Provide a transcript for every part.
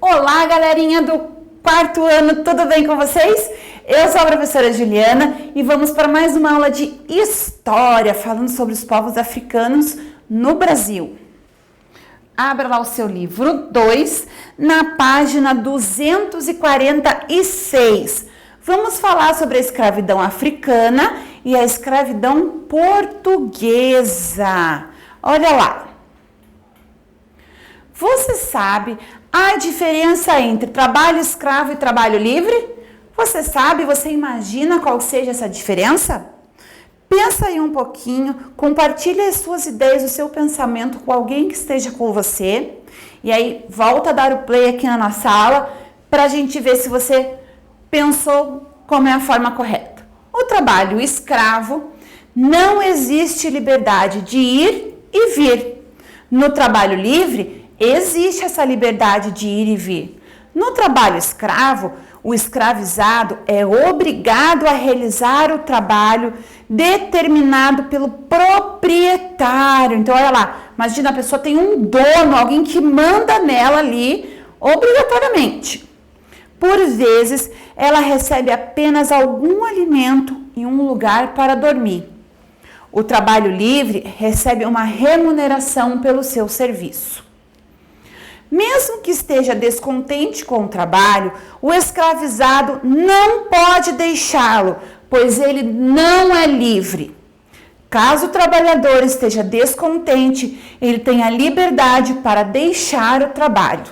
Olá, galerinha do quarto ano, tudo bem com vocês? Eu sou a professora Juliana e vamos para mais uma aula de história, falando sobre os povos africanos no Brasil. Abra lá o seu livro 2, na página 246. Vamos falar sobre a escravidão africana e a escravidão portuguesa. Olha lá. Você sabe a diferença entre trabalho escravo e trabalho livre? Você sabe, você imagina qual seja essa diferença? Pensa aí um pouquinho, compartilhe as suas ideias, o seu pensamento com alguém que esteja com você. E aí, volta a dar o play aqui na nossa aula para a gente ver se você pensou como é a forma correta. O trabalho escravo, não existe liberdade de ir e vir. No trabalho livre, existe essa liberdade de ir e vir. No trabalho escravo, o escravizado é obrigado a realizar o trabalho determinado pelo proprietário. Então, olha lá, imagina a pessoa tem um dono, alguém que manda nela ali, obrigatoriamente. Por vezes, ela recebe apenas algum alimento e um lugar para dormir. O trabalho livre recebe uma remuneração pelo seu serviço. Mesmo que esteja descontente com o trabalho, o escravizado não pode deixá-lo, pois ele não é livre. Caso o trabalhador esteja descontente, ele tem a liberdade para deixar o trabalho.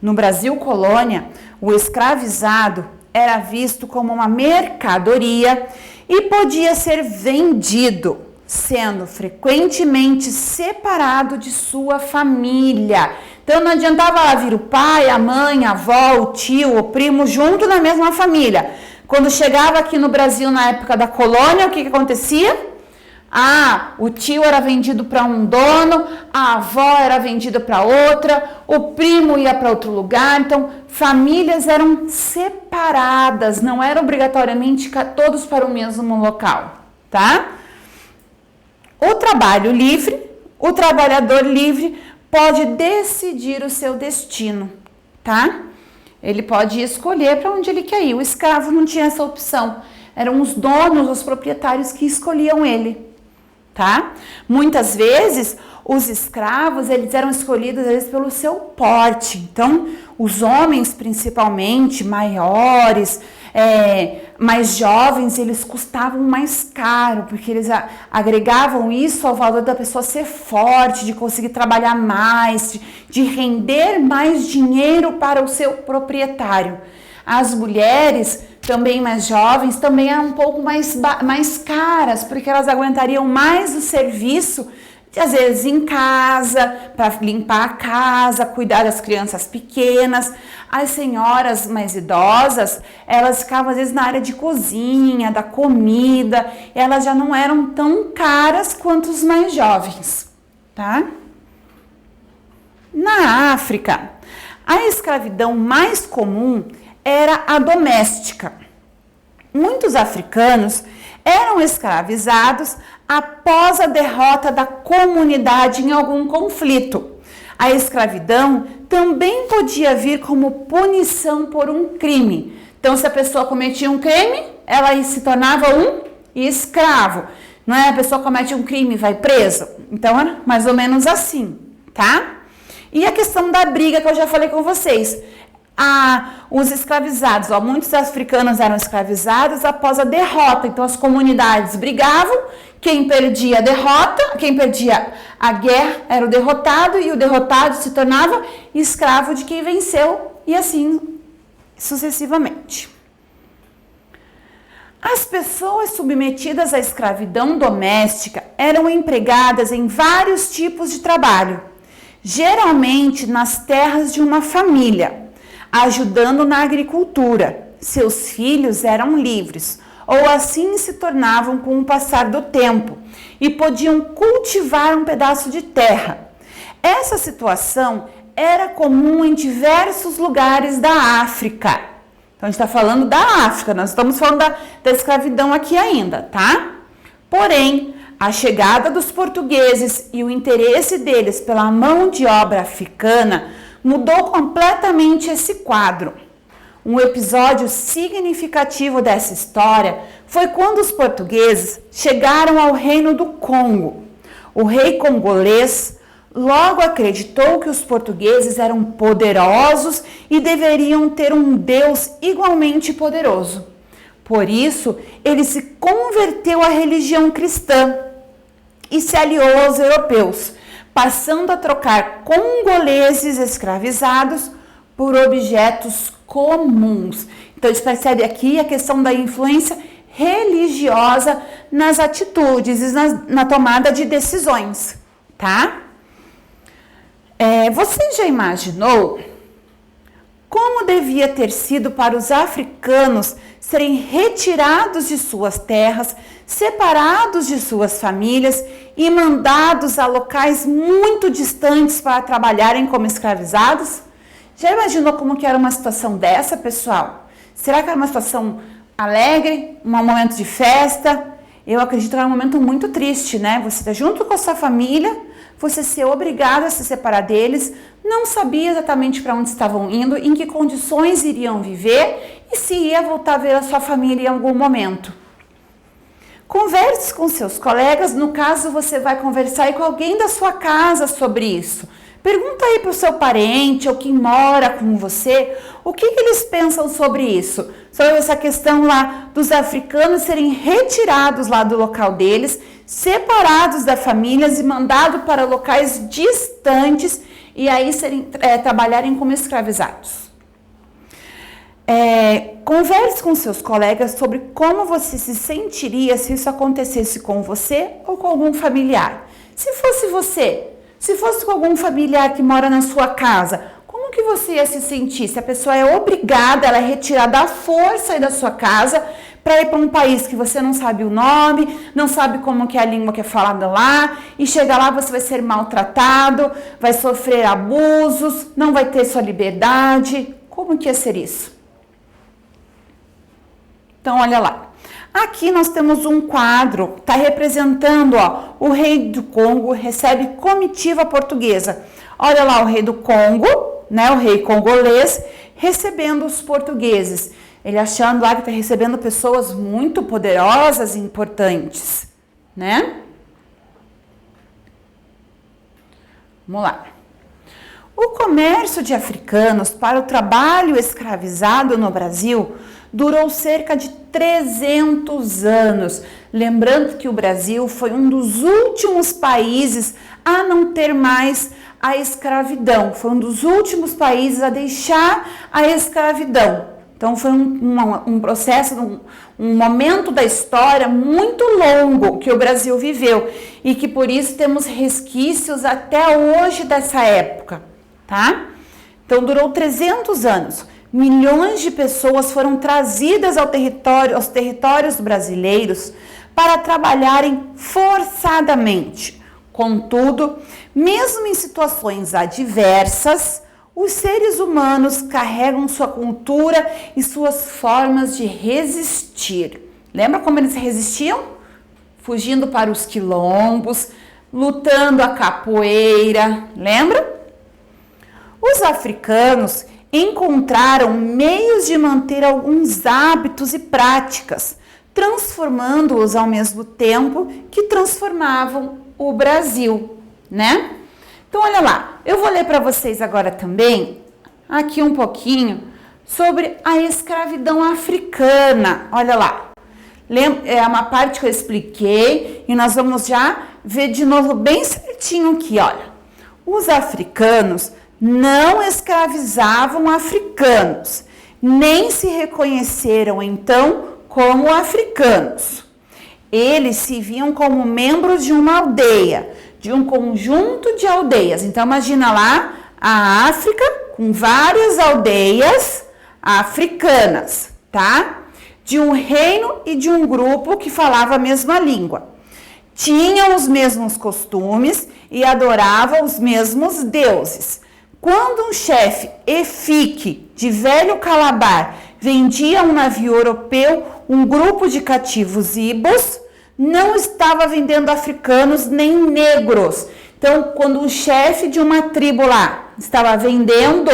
No Brasil colônia, o escravizado era visto como uma mercadoria e podia ser vendido, sendo frequentemente separado de sua família. Então não adiantava lá vir o pai, a mãe, a avó, o tio, o primo junto na mesma família. Quando chegava aqui no Brasil na época da colônia, o que acontecia? O tio era vendido para um dono, a avó era vendida para outra, o primo ia para outro lugar. Então, famílias eram separadas, não eram obrigatoriamente todos para o mesmo local, tá? O trabalho livre, o trabalhador livre pode decidir o seu destino, tá? Ele pode escolher para onde ele quer ir. O escravo não tinha essa opção. Eram os donos, os proprietários que escolhiam ele, tá? Muitas vezes, os escravos, eles eram escolhidos, às vezes, pelo seu porte. Então, os homens, principalmente, maiores, mais jovens, eles custavam mais caro, porque eles agregavam isso ao valor da pessoa ser forte, de conseguir trabalhar mais, de render mais dinheiro para o seu proprietário. As mulheres, também mais jovens, também eram um pouco mais caras, porque elas aguentariam mais o serviço, às vezes em casa, para limpar a casa, cuidar das crianças pequenas. As senhoras mais idosas, elas ficavam às vezes na área de cozinha, da comida, elas já não eram tão caras quanto os mais jovens, tá? Na África, a escravidão mais comum era a doméstica. Muitos africanos eram escravizados após a derrota da comunidade em algum conflito. A escravidão também podia vir como punição por um crime. Então, se a pessoa cometia um crime, ela se tornava um escravo. Não é? A pessoa comete um crime e vai presa. Então, é mais ou menos assim, tá? E a questão da briga que eu já falei com vocês. Os escravizados, muitos africanos eram escravizados após a derrota. Então, as comunidades brigavam, quem perdia a derrota, quem perdia a guerra era o derrotado, e o derrotado se tornava escravo de quem venceu, e assim sucessivamente. As pessoas submetidas à escravidão doméstica eram empregadas em vários tipos de trabalho, geralmente nas terras de uma família, ajudando na agricultura. Seus filhos eram livres, ou assim se tornavam com o passar do tempo, e podiam cultivar um pedaço de terra. Essa situação era comum em diversos lugares da África. Então, a gente está falando da África, nós estamos falando da escravidão aqui ainda, tá? Porém, a chegada dos portugueses e o interesse deles pela mão de obra africana mudou completamente esse quadro. Um episódio significativo dessa história foi quando os portugueses chegaram ao reino do Congo. O rei congolês logo acreditou que os portugueses eram poderosos e deveriam ter um Deus igualmente poderoso. Por isso, ele se converteu à religião cristã e se aliou aos europeus, passando a trocar congoleses escravizados por objetos comuns. Então, a gente percebe aqui a questão da influência religiosa nas atitudes e na tomada de decisões, tá? Você já imaginou como devia ter sido para os africanos serem retirados de suas terras, separados de suas famílias e mandados a locais muito distantes para trabalharem como escravizados? Já imaginou como que era uma situação dessa, pessoal? Será que era uma situação alegre, um momento de festa? Eu acredito que era um momento muito triste, né? Você está junto com a sua família, você ser obrigado a se separar deles, não sabia exatamente para onde estavam indo, em que condições iriam viver e se ia voltar a ver a sua família em algum momento. Converse com seus colegas, no caso você vai conversar aí com alguém da sua casa sobre isso. Pergunta aí para o seu parente ou quem mora com você, o que eles pensam sobre isso? Sobre essa questão lá dos africanos serem retirados lá do local deles, separados das famílias e mandados para locais distantes e aí trabalharem como escravizados. Converse com seus colegas sobre como você se sentiria se isso acontecesse com você ou com algum familiar. Se fosse você, se fosse com algum familiar que mora na sua casa, como que você ia se sentir? Se a pessoa é obrigada, ela é retirada à força aí da sua casa para ir para um país que você não sabe o nome, não sabe como que é a língua que é falada lá, e chega lá você vai ser maltratado, vai sofrer abusos, não vai ter sua liberdade. Como que ia ser isso? Então, olha lá. Aqui nós temos um quadro, está representando, ó, o rei do Congo recebe comitiva portuguesa. Olha lá o rei do Congo, né, o rei congolês, recebendo os portugueses. Ele achando lá que está recebendo pessoas muito poderosas e importantes, né? Vamos lá. O comércio de africanos para o trabalho escravizado no Brasil durou cerca de 300 anos. Lembrando que o Brasil foi um dos últimos países a não ter mais a escravidão. Foi um dos últimos países a deixar a escravidão. Então foi um processo, um momento da história muito longo que o Brasil viveu e que por isso temos resquícios até hoje dessa época, tá? Então durou 300 anos. Milhões de pessoas foram trazidas aos territórios brasileiros para trabalharem forçadamente. Contudo, mesmo em situações adversas, os seres humanos carregam sua cultura e suas formas de resistir. Lembra como eles resistiam? Fugindo para os quilombos, lutando a capoeira, lembra? Os africanos encontraram meios de manter alguns hábitos e práticas, transformando-os ao mesmo tempo que transformavam o Brasil, né? Então, olha lá, eu vou ler para vocês agora também, aqui um pouquinho, sobre a escravidão africana. Olha lá, é uma parte que eu expliquei e nós vamos já ver de novo bem certinho aqui, olha. Os africanos não escravizavam africanos, nem se reconheceram então como africanos. Eles se viam como membros de uma aldeia, de um conjunto de aldeias. Então imagina lá a África com várias aldeias africanas, tá? De um reino e de um grupo que falava a mesma língua. Tinham os mesmos costumes e adoravam os mesmos deuses. Quando um chefe efique de velho Calabar vendia a um navio europeu um grupo de cativos ibos, não estava vendendo africanos nem negros. Então, quando o chefe de uma tribo lá estava vendendo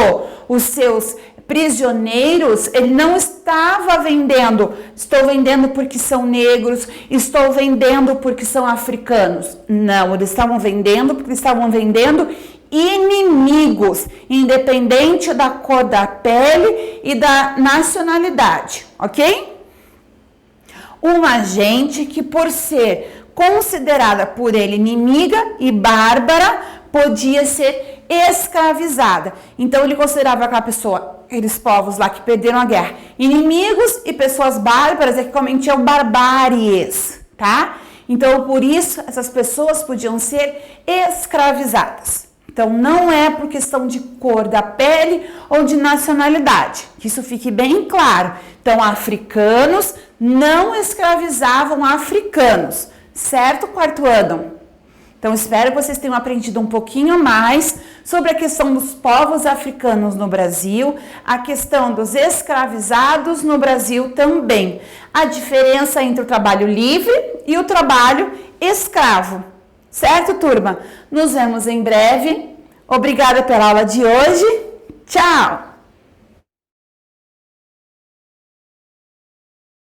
os seus prisioneiros, ele não estava vendendo, estou vendendo porque são negros, estou vendendo porque são africanos. Não, eles estavam vendendo porque estavam vendendo inimigos, independente da cor da pele e da nacionalidade, ok? Uma gente que, por ser considerada por ele inimiga e bárbara, podia ser escravizada. Então ele considerava aquela pessoa, aqueles povos lá que perderam a guerra, inimigos, e pessoas bárbaras é que cometiam barbáries, tá? Então por isso essas pessoas podiam ser escravizadas. Então não é por questão de cor da pele ou de nacionalidade, que isso fique bem claro. Então africanos não escravizavam africanos, certo, quarto ano? Então, espero que vocês tenham aprendido um pouquinho mais sobre a questão dos povos africanos no Brasil, a questão dos escravizados no Brasil também, a diferença entre o trabalho livre e o trabalho escravo. Certo, turma? Nos vemos em breve. Obrigada pela aula de hoje. Tchau!